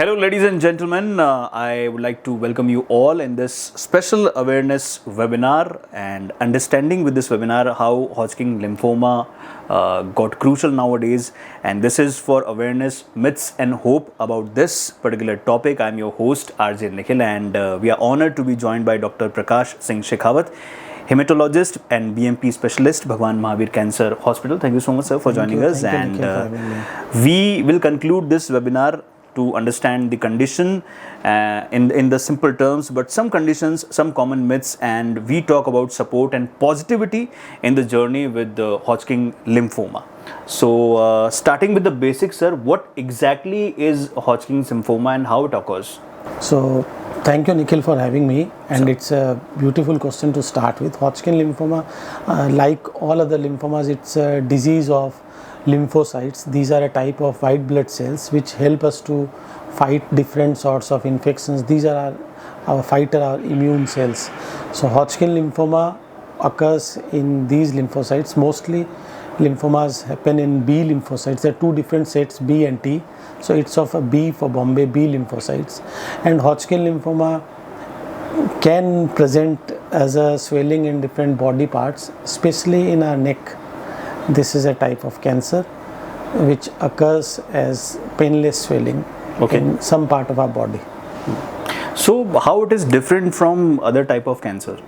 Hello, ladies and gentlemen. I would like to welcome you all in this special awareness webinar and understanding with this webinar how Hodgkin lymphoma got crucial nowadays. And this is for awareness, myths, and hope about this particular topic. I'm your host, RJ Nikhil, and we are honored to be joined by Dr. Prakash Singh Shekhawat, hematologist and BMP specialist, Bhagwan Mahavir Cancer Hospital. Thank you so much, sir, for joining us. Thank you, And we will conclude this webinar to understand the condition in the simple terms, but some conditions, some common myths, and we talk about support and positivity in the journey with the Hodgkin lymphoma. So starting with the basics, sir, what exactly is Hodgkin's lymphoma and how it occurs? So thank you, Nikhil, for having me, and it's a beautiful question to start with. Hodgkin lymphoma, like all other lymphomas, it's a disease of lymphocytes. These are a type of white blood cells which help us to fight different sorts of infections. These are our immune cells. So Hodgkin lymphoma occurs in these lymphocytes. Mostly lymphomas happen in B lymphocytes. There are two different sets, B and T. So it's of a B for Bombay, B lymphocytes. And Hodgkin lymphoma can present as a swelling in different body parts, especially in our neck. This is a type of cancer which occurs as painless swelling in some part of our body. So how it is different from other type of cancer?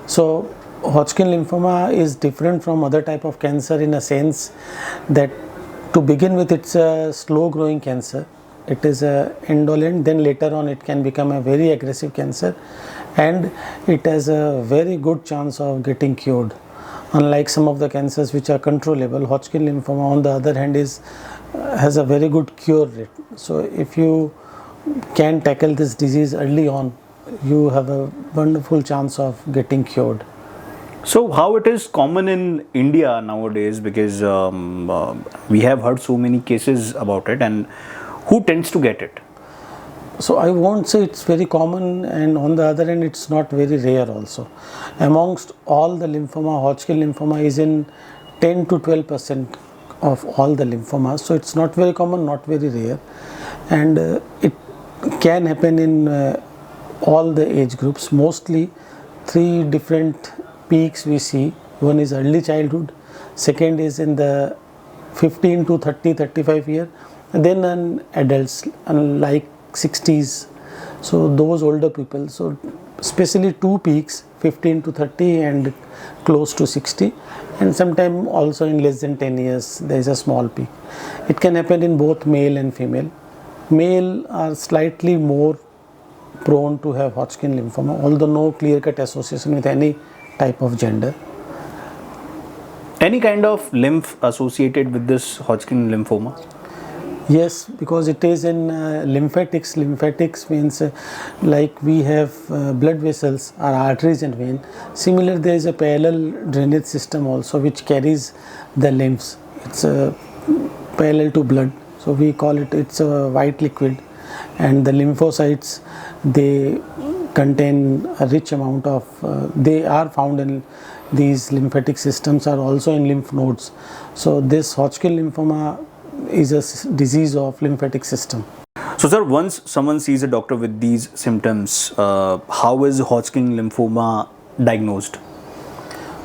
So Hodgkin lymphoma is different from other type of cancer in a sense that, to begin with, it's a slow growing cancer. It is a indolent, then later on it can become a very aggressive cancer, and it has a very good chance of getting cured. Unlike some of the cancers which are controllable, Hodgkin lymphoma on the other hand has a very good cure rate. So if you can tackle this disease early on, you have a wonderful chance of getting cured. So how it is common in India nowadays, because we have heard so many cases about it, and who tends to get it? So I won't say it's very common, and on the other hand it's not very rare also. Amongst all the lymphoma, Hodgkin lymphoma is in 10 to 12% of all the lymphomas. So it's not very common, not very rare, and it can happen in all the age groups. Mostly three different peaks we see. One is early childhood, second is in the 15 to 35 year, and then in adults, unlike 60s, so those older people. So especially two peaks, 15 to 30 and close to 60, and sometime also in less than 10 years there is a small peak. It can happen in both male and female. Male are slightly more prone to have Hodgkin lymphoma, although no clear-cut association with any type of gender. Any kind of lymph associated with this Hodgkin lymphoma? Yes, because it is in lymphatics. Lymphatics means like we have blood vessels or arteries and veins. Similar, there is a parallel drainage system also which carries the lymphs. It's parallel to blood, so we call it, it's a white liquid, and the lymphocytes, they contain a rich amount of, they are found in these lymphatic systems, are also in lymph nodes. So this Hodgkin lymphoma is a disease of lymphatic system. So sir, once someone sees a doctor with these symptoms, how is Hodgkin lymphoma diagnosed?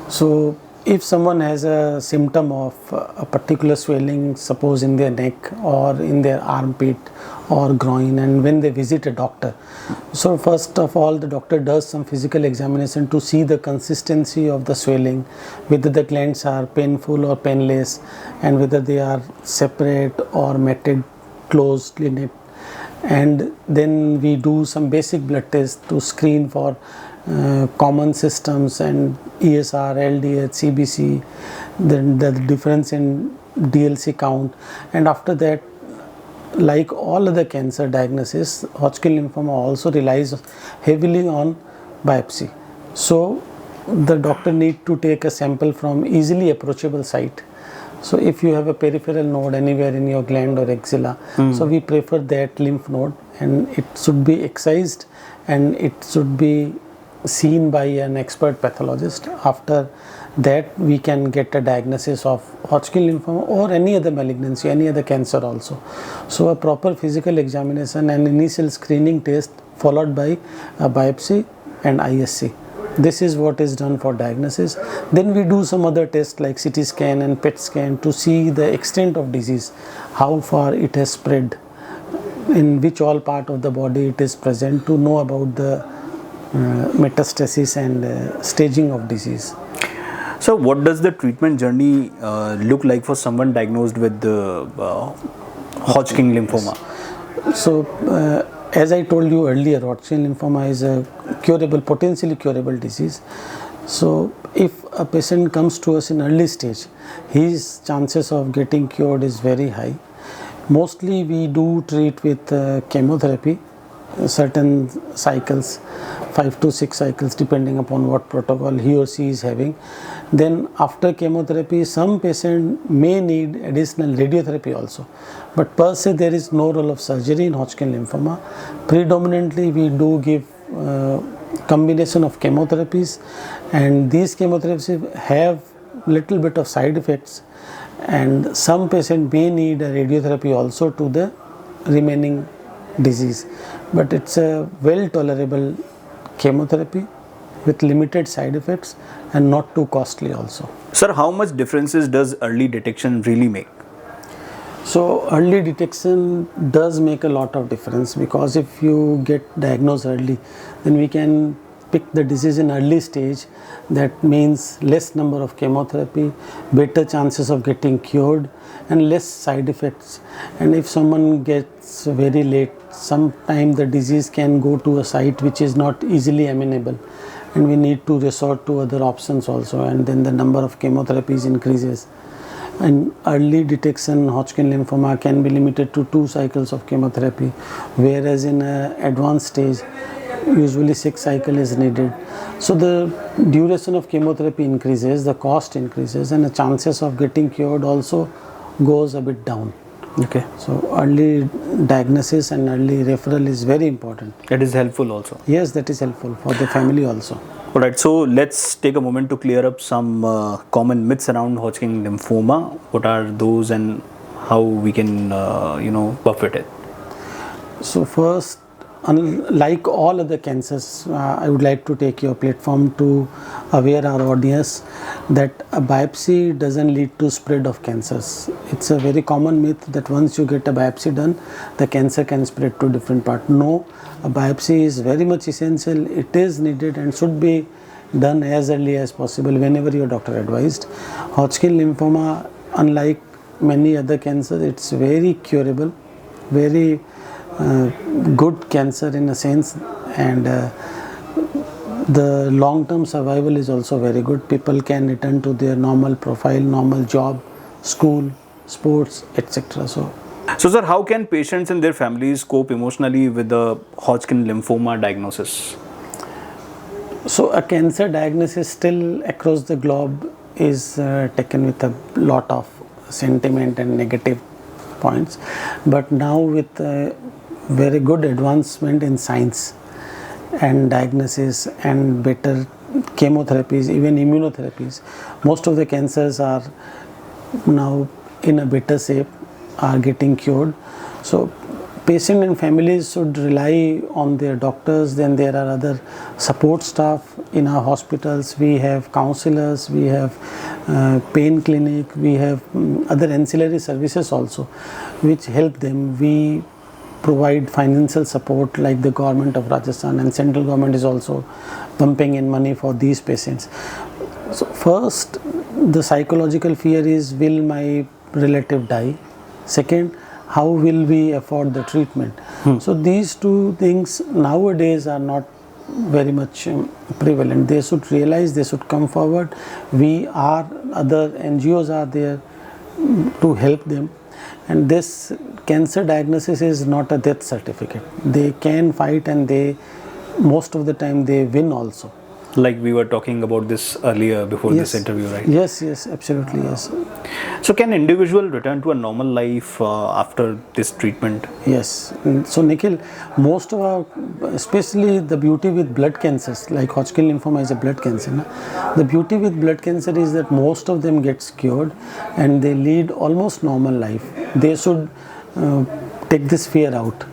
So if someone has a symptom of a particular swelling, suppose in their neck or in their armpit or groin, and when they visit a doctor, so first of all the doctor does some physical examination to see the consistency of the swelling, whether the glands are painful or painless, and whether they are separate or matted closely knit. And then we do some basic blood tests to screen for common systems and ESR, LDH, CBC, then the difference in DLC count, and after that, like all other cancer diagnosis, Hodgkin lymphoma also relies heavily on biopsy. So the doctor need to take a sample from easily approachable site. So if you have a peripheral node anywhere in your gland or axilla, so we prefer that lymph node, and it should be excised and it should be seen by an expert pathologist. After that, we can get a diagnosis of Hodgkin lymphoma or any other malignancy, any other cancer also. So a proper physical examination and initial screening test followed by a biopsy and ISC. This is what is done for diagnosis. Then we do some other tests like CT scan and PET scan to see the extent of disease, how far it has spread, in which all part of the body it is present, to know about the metastasis and staging of disease. So what does the treatment journey look like for someone diagnosed with Hodgkin lymphoma? So as I told you earlier, Hodgkin lymphoma is a curable, potentially curable disease. So if a patient comes to us in early stage, his chances of getting cured is very high. Mostly we do treat with chemotherapy, certain cycles, 5 to 6 cycles depending upon what protocol he or she is having. Then after chemotherapy, some patient may need additional radiotherapy also. But per se there is no role of surgery in Hodgkin lymphoma. Predominantly we do give combination of chemotherapies, and these chemotherapies have little bit of side effects, and some patient may need a radiotherapy also to the remaining disease. But it's a well tolerable chemotherapy with limited side effects and not too costly also. Sir, how much differences does early detection really make? So early detection does make a lot of difference, because if you get diagnosed early, then we can pick the disease in early stage. That means less number of chemotherapy, better chances of getting cured, and less side effects. And if someone gets very late, sometime the disease can go to a site which is not easily amenable, and we need to resort to other options also, and then the number of chemotherapies increases. And early detection Hodgkin lymphoma can be limited to 2 cycles of chemotherapy, whereas in an advanced stage usually 6 cycles is needed. So the duration of chemotherapy increases, the cost increases, and the chances of getting cured also goes a bit down. Okay. So early diagnosis and early referral is very important. That is helpful also. Yes, that is helpful for the family also. Alright, so let's take a moment to clear up some common myths around Hodgkin lymphoma. What are those and how we can, buffet it? So first, unlike all other cancers, I would like to take your platform to aware our audience that a biopsy doesn't lead to spread of cancers. It's a very common myth that once you get a biopsy done, the cancer can spread to different parts. No, a biopsy is very much essential. It is needed and should be done as early as possible whenever your doctor advised. Hodgkin lymphoma, unlike many other cancers, it's very curable, very good cancer in a sense, and the long-term survival is also very good. People can return to their normal profile, normal job, school, sports, etc. So sir, how can patients and their families cope emotionally with the Hodgkin lymphoma diagnosis? So a cancer diagnosis still across the globe is taken with a lot of sentiment and negative points, but now with very good advancement in science and diagnosis and better chemotherapies, even immunotherapies, most of the cancers are now in a better shape, are getting cured. So patient and families should rely on their doctors. Then there are other support staff in our hospitals. We have counselors, we have pain clinic, we have other ancillary services also which help them. We provide financial support like the government of Rajasthan, and central government is also pumping in money for these patients. So first, the psychological fear is, will my relative die? Second, how will we afford the treatment? So these two things nowadays are not very much prevalent. They should realize, they should come forward. We are, other NGOs are there to help them. And this cancer diagnosis is not a death certificate. They can fight, and they most of the time they win also. Like we were talking about this earlier before this interview, right? Yes, yes, absolutely, yes. So can individual return to a normal life after this treatment? Yes. So Nikhil, most of our, especially the beauty with blood cancers, like Hodgkin lymphoma is a blood cancer. Na? The beauty with blood cancer is that most of them gets cured and they lead almost normal life. They should take this fear out.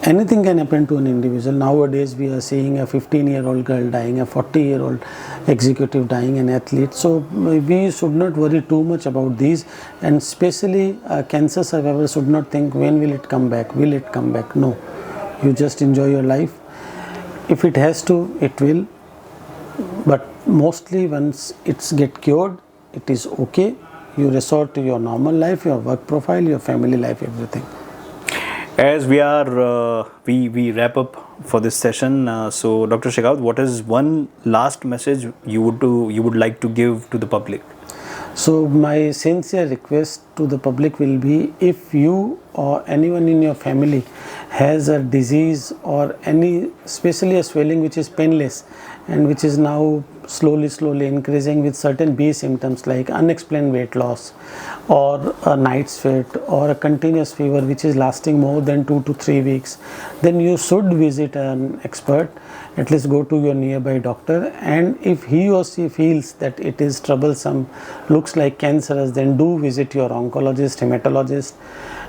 Anything can happen to an individual. Nowadays we are seeing a 15-year-old girl dying, a 40-year-old executive dying, an athlete. So we should not worry too much about these, and especially cancer survivors should not think when will it come back, will it come back. No, you just enjoy your life. If it has to, it will, but mostly once it's get cured, it is okay. You resort to your normal life, your work profile, your family life, everything. As we are, we wrap up for this session. So, Dr. Shekhawat, what is one last message you would like to give to the public? So, my sincere request to the public will be, if you or anyone in your family has a disease or any, especially a swelling which is painless and which is now slowly increasing with certain B symptoms like unexplained weight loss or a night sweat or a continuous fever which is lasting more than 2 to 3 weeks, then you should visit an expert. At least go to your nearby doctor, and if he or she feels that it is troublesome, looks like cancerous, then do visit your oncologist, hematologist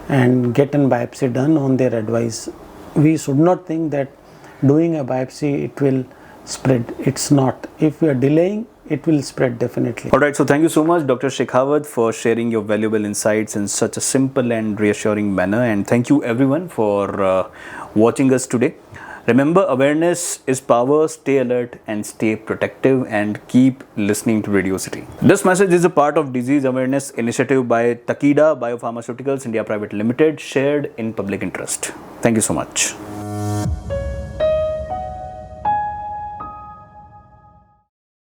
and get a biopsy done on their advice. We should not think that doing a biopsy it will spread. It's not. If we are delaying, it will spread definitely. Alright, so thank you so much, Dr. Shekhawat, for sharing your valuable insights in such a simple and reassuring manner, and thank you everyone for watching us today. Remember, awareness is power. Stay alert and stay protective, and keep listening to Radio City. This message is a part of disease awareness initiative by Takeda Biopharmaceuticals India Private Limited, shared in public interest. Thank you so much.